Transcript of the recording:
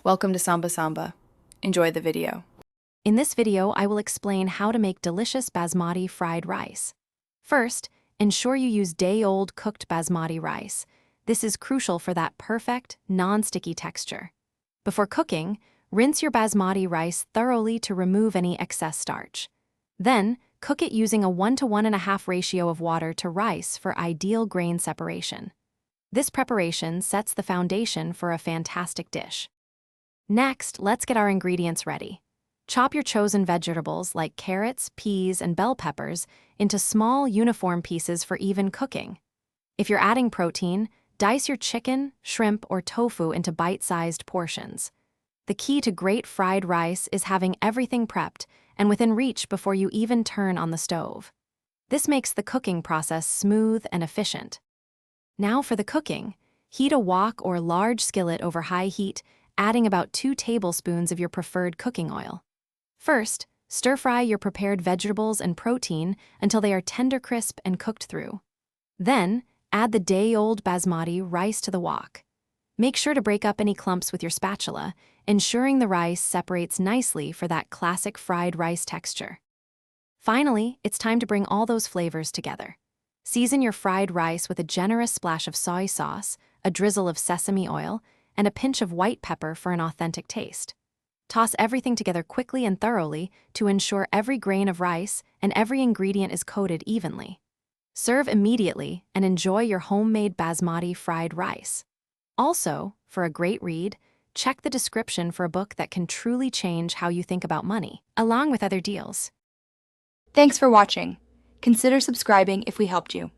Welcome to Samba Samba. Enjoy the video. In this video, I will explain how to make delicious basmati fried rice. First, ensure you use day-old cooked basmati rice. This is crucial for that perfect, non-sticky texture. Before cooking, rinse your basmati rice thoroughly to remove any excess starch. Then, cook it using a 1 to 1.5 ratio of water to rice for ideal grain separation. This preparation sets the foundation for a fantastic dish. Next, let's get our ingredients ready. Chop your chosen vegetables like carrots, peas, and bell peppers into small, uniform pieces for even cooking. If you're adding protein, dice your chicken, shrimp, or tofu into bite-sized portions. The key to great fried rice is having everything prepped and within reach before you even turn on the stove. This makes the cooking process smooth and efficient. Now for the cooking. Heat a wok or large skillet over high heat, adding about 2 tablespoons of your preferred cooking oil. First, stir-fry your prepared vegetables and protein until they are tender crisp and cooked through. Then, add the day-old basmati rice to the wok. Make sure to break up any clumps with your spatula, ensuring the rice separates nicely for that classic fried rice texture. Finally, it's time to bring all those flavors together. Season your fried rice with a generous splash of soy sauce, a drizzle of sesame oil, and a pinch of white pepper for an authentic taste. Toss everything together quickly and thoroughly to ensure every grain of rice and every ingredient is coated evenly. Serve immediately and enjoy your homemade basmati fried rice. Also, for a great read, check the description for a book that can truly change how you think about money, along with other deals. Thanks for watching. Consider subscribing if we helped you.